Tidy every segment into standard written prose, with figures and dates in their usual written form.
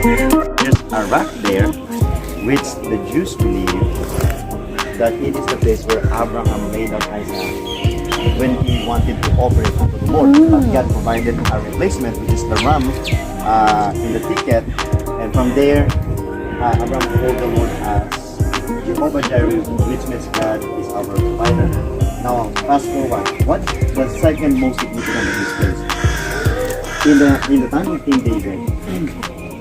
There's a rock there, which the Jews believe that it is the place where Abraham laid out Isaac when he wanted to offer it to the Lord. But God provided a replacement, which is the ram in the ticket, and from there, Abraham called the Lord as Jehovah Jireh, which means God is our provider. Now, fast forward, what was second most significant in this place? In the time of King David,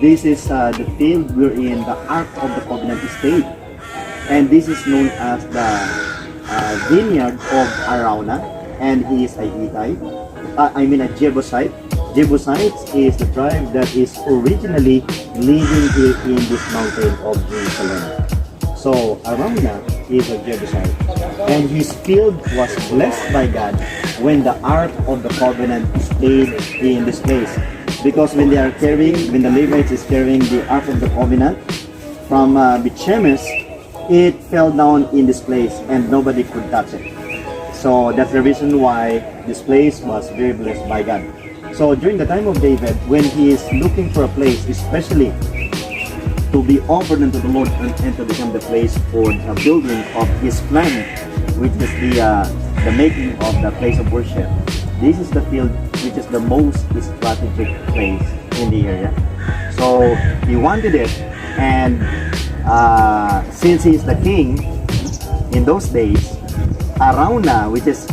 this is the field wherein the Ark of the Covenant is stayed. And this is known as the vineyard of Araunah, and he is a Hittite, a Jebusite. Jebusites is the tribe that is originally living here in this mountain of Jerusalem. So Araunah is a Jebusite, and his field was blessed by God when the Ark of the Covenant stayed in this place. Because when the Levites is carrying the Ark of the Covenant from Bethshemesh, it fell down in this place and nobody could touch it. So that's the reason why this place was very blessed by God. So during the time of David, when he is looking for a place, especially to be offered unto the Lord and to become the place for the building of his plan, which is the making of the place of worship, this is the field which is the most strategic place in the area. So he wanted it, and since he is the king in those days, Araunah, which is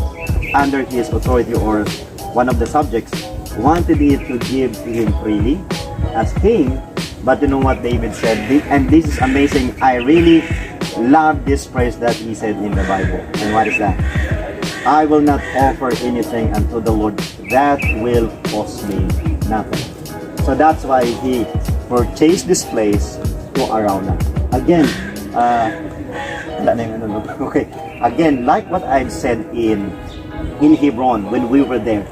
under his authority or one of the subjects, wanted it to give to him freely as king. But you know what David said, and this is amazing. I really love this phrase that he said in the Bible. And what is that? I will not offer anything unto the Lord that will cost me nothing. So that's why he purchased this place to Araunah. Again, okay. Again, like what I've said in Hebron when we were there,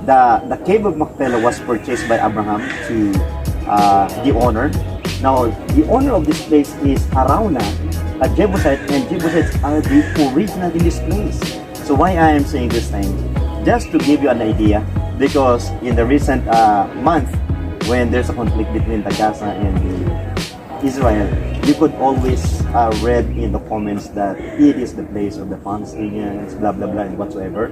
the cave of Machpelah was purchased by Abraham to the owner. Now, the owner of this place is Araunah, a Jebusite, and Jebusites are the original in this place. So why I am saying this thing? Just to give you an idea, because in the recent month, when there's a conflict between the Gaza and the Israel, you could always read in the comments that it is the place of the Palestinians, blah blah blah, and whatsoever.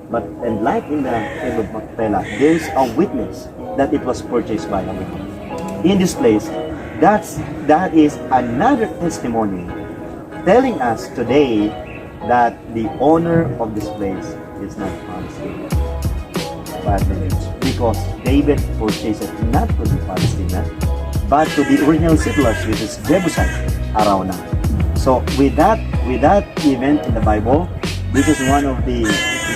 But and like in the cave of Machpelah, there is a witness that it was purchased by Abraham. In this place, that is another testimony telling us today that the owner of this place is not Palestinian, but the Jews, because David purchased it not to the Palestinian, but to the original settlers, which is Jebusite, Araunah. So with that event in the Bible, this is one of the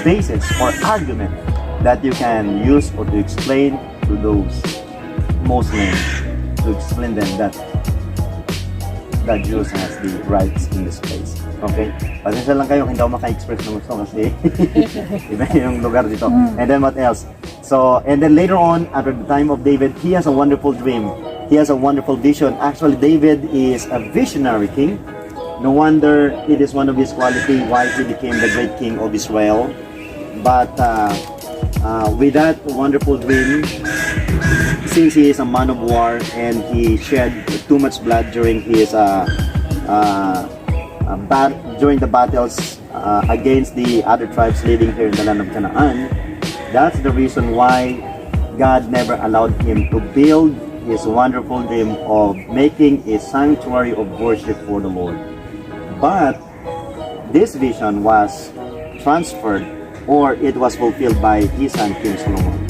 basis or argument that you can use or to explain to those Muslims, to explain them that the Jews has the rights in this place. Okay? Pasensya lang kayo, hindi ako maka-express ng gusto kasi iba yung lugar dito. And then what else? So, and then later on, after the time of David, he has a wonderful dream. He has a wonderful vision. Actually, David is a visionary king. No wonder it is one of his qualities why he became the great king of Israel. But with that wonderful dream, since he is a man of war and he shed too much blood during his during the battles against the other tribes living here in the land of Canaan, that's the reason why God never allowed him to build his wonderful dream of making a sanctuary of worship for the Lord. But this vision was transferred, or it was fulfilled by his son King Solomon.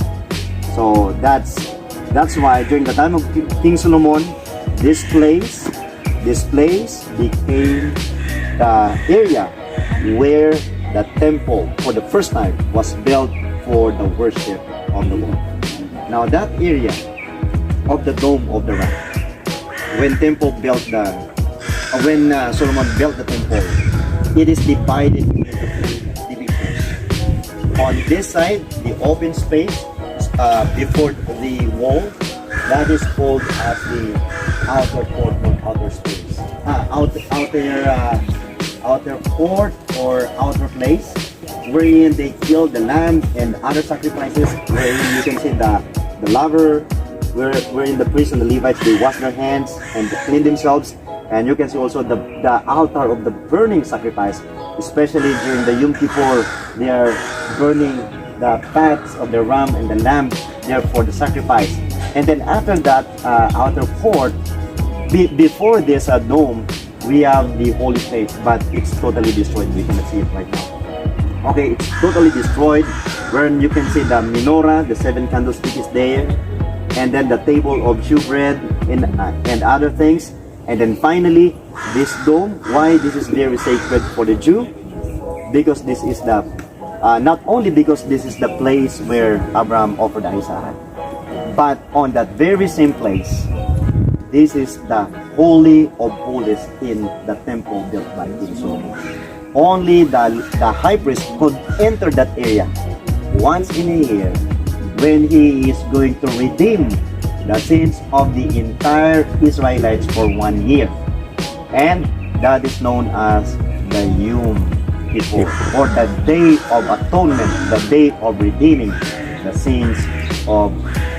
So that's why during the time of King Solomon, this place became the area where the temple for the first time was built for the worship of the Lord. Now that area of the dome of the rock, when Solomon built the temple, it is divided into two divisions. On this side, the open space before the wall, that is called as the outer court or outer space. Outer court or outer place, wherein they kill the lamb and other sacrifices, wherein you can see the laver, wherein the priests and the Levites, they wash their hands and clean themselves. And you can see also the altar of the burning sacrifice, especially during the Yom Kippur, they are burning the fats of the ram and the lamb there for the sacrifice. And then after that outer court, before this dome, we have the holy place, but it's totally destroyed. We cannot see it right now. Okay, it's totally destroyed, where you can see the menorah, the 7 candlestick is there, and then the table of shewbread and other things. And then finally, this dome. Why this is very sacred for the Jew? Because this is the, not only because this is the place where Abraham offered Isaac, but on that very same place, this is the holy of holies in the temple built by King Solomon. Only the high priest could enter that area once in a year when he is going to redeem the sins of the entire Israelites for 1 year. And that is known as the Yom Kippur, or the Day of Atonement, the Day of redeeming the sins of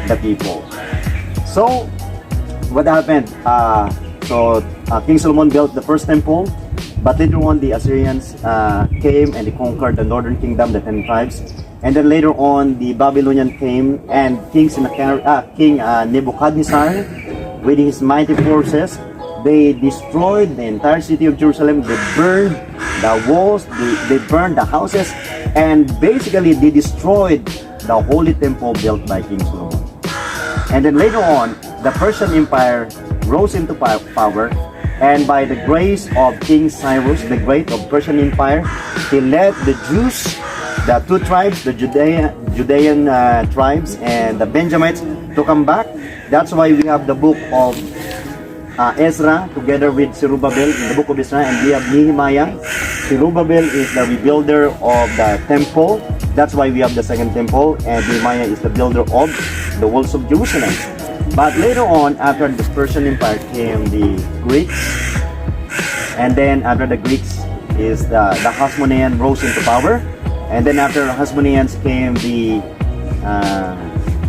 the people. So, what happened? King Solomon built the first temple, but later on the Assyrians came and they conquered the northern kingdom, the 10 tribes. And then later on, the Babylonian came, and King Nebuchadnezzar, with his mighty forces, they destroyed the entire city of Jerusalem. They burned the walls, they burned the houses, and basically they destroyed the holy temple built by King Solomon. And then later on, the Persian Empire rose into power, and by the grace of King Cyrus the Great of Persian Empire, he led the Jews, the 2 tribes, the Judean tribes and the Benjamites, to come back. That's why we have the book of Ezra together with Zerubbabel in the book of Ezra, and we have Nehemiah. Zerubbabel is the rebuilder of the temple. That's why we have the second temple, and Nehemiah is the builder of the walls of Jerusalem. But later on, after the Persian Empire, came the Greeks, and then after the Greeks is the Hasmonean rose into power. And then after the Hasmoneans came the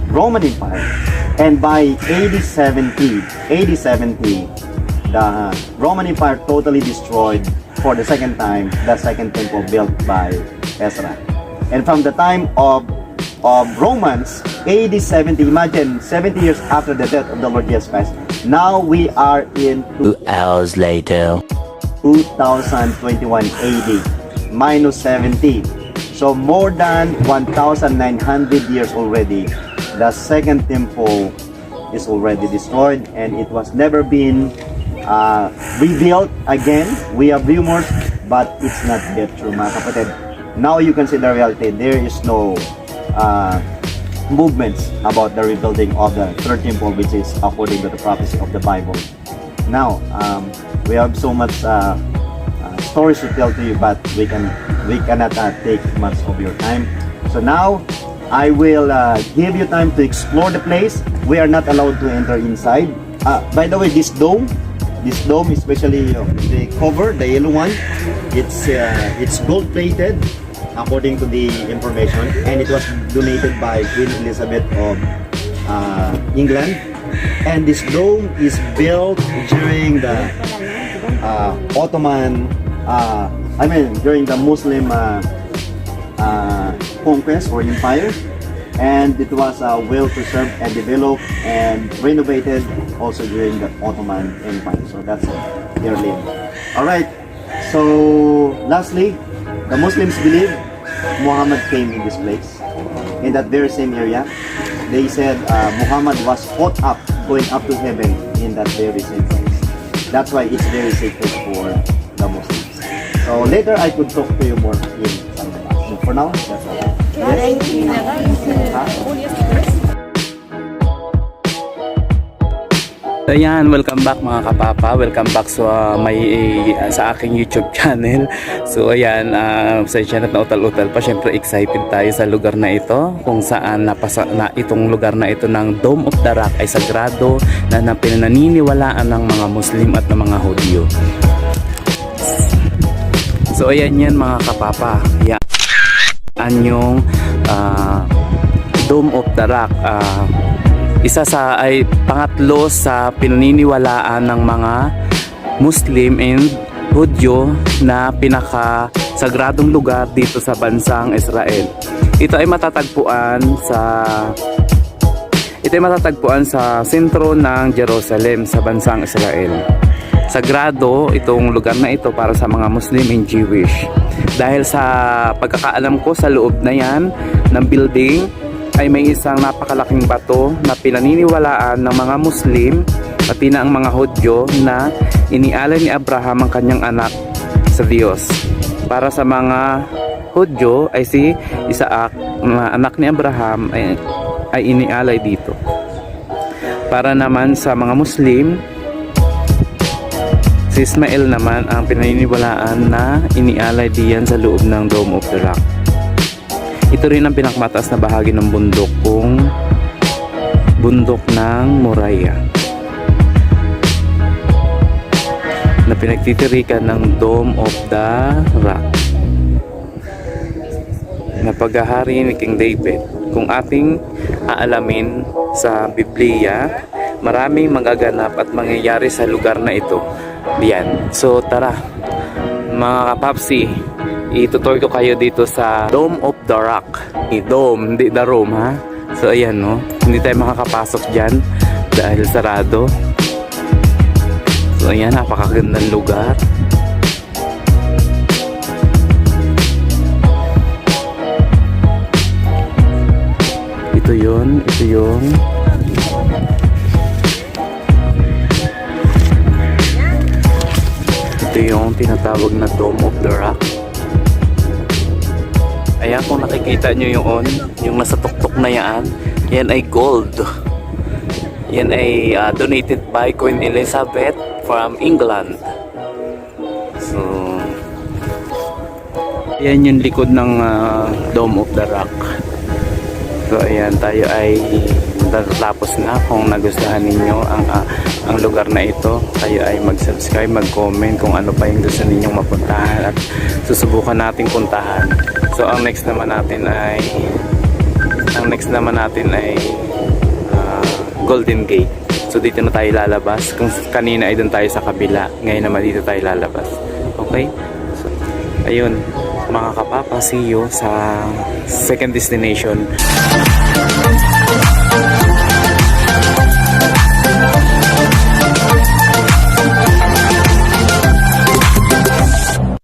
Roman Empire. And by AD 70, the Roman Empire totally destroyed for the second time the second temple built by Ezra. And from the time of Romans, AD 70, imagine 70 years after the death of the Lord Jesus Christ. Now we are in 2 hours later. 2021 AD, minus 70. So more than 1,900 years already, the second temple is already destroyed, and it was never been rebuilt again. We have rumors, but it's not yet true, mga kapatid. Now you can see the reality. There is no movements about the rebuilding of the third temple, which is according to the prophecy of the Bible. Now, we have so much stories to tell to you, but we cannot take much of your time. So now, I will give you time to explore the place. We are not allowed to enter inside. By the way, this dome, especially the cover, the yellow one, it's gold plated, according to the information, and it was donated by Queen Elizabeth of England. And this dome is built during the Ottoman, during the Muslim conquest or empire, and it was well preserved and developed and renovated also during the Ottoman Empire. So that's their name. Alright, so lastly, the Muslims believe Muhammad came in this place, in that very same area. They said Muhammad was caught up, going up to heaven in that very same place. That's why it's very sacred for the Muslims. So later I could talk to you more in some class. So for now, that's all. Yes? Ayan, welcome back mga kapapa. Welcome back sa aking YouTube channel. So ayan, pasensya na utal-utal pa. Syempre excited tayo sa lugar na ito, kung saan itong lugar na ito ng Dome of the Rock ay sagrado na pinaniniwalaan ng mga Muslim at ng mga Hudyo. So ayan yan mga kapapa. Yan yung Dome of the Rock. pangatlo sa pinaniniwalaan ng mga Muslim and Hudyo na pinaka-sagradong lugar dito sa bansang Israel. Ito ay matatagpuan sa sentro ng Jerusalem sa bansang Israel. Sagrado itong lugar na ito para sa mga Muslim and Jewish. Dahil sa pagkakaalam ko, sa loob na yan ng building ay may isang napakalaking bato na pinaniniwalaan ng mga Muslim pati na ang mga Hudyo na inialay ni Abraham ang kanyang anak sa Diyos. Para sa mga Hudyo ay si Isaac na anak ni Abraham ay inialay dito. Para naman sa mga Muslim, si Ismail naman ang pinaniniwalaan na inialay diyan sa loob ng Dome of the Rock. Ito rin ang pinakamataas na bahagi ng bundok kung bundok ng Moriah na pinagtitirikan ng Dome of the Rock na paghahari ni King David. Kung ating aalamin sa Biblia, maraming magaganap at mangyayari sa lugar na ito. Diyan. So tara mga kapapsi, itutour ko kayo dito sa Dome of the Rock. Dome, hindi the Rome ha. So ayan no, hindi tayo makakapasok dyan dahil sarado. So ayan, napakagandang lugar. Ito yung tinatawag na Dome of the Rock. Ayan, kung nakikita nyo yung nasa tuktok na yan ay gold. Yan ay donated by Queen Elizabeth from England. So ayan yung likod ng Dome of the Rock. So ayan, tayo ay tapos na. Kung nagustuhan ninyo ang lugar na ito, kayo ay mag-subscribe, mag-comment kung ano pa yung gusto ninyong mapuntahan at susubukan nating puntahan. So ang next naman natin ay Golden Gate. So dito na tayo lalabas. Kung kanina ay doon tayo sa kabila, ngayon naman dito tayo lalabas. Okay? So ayun mga kapapa, see you sa second destination.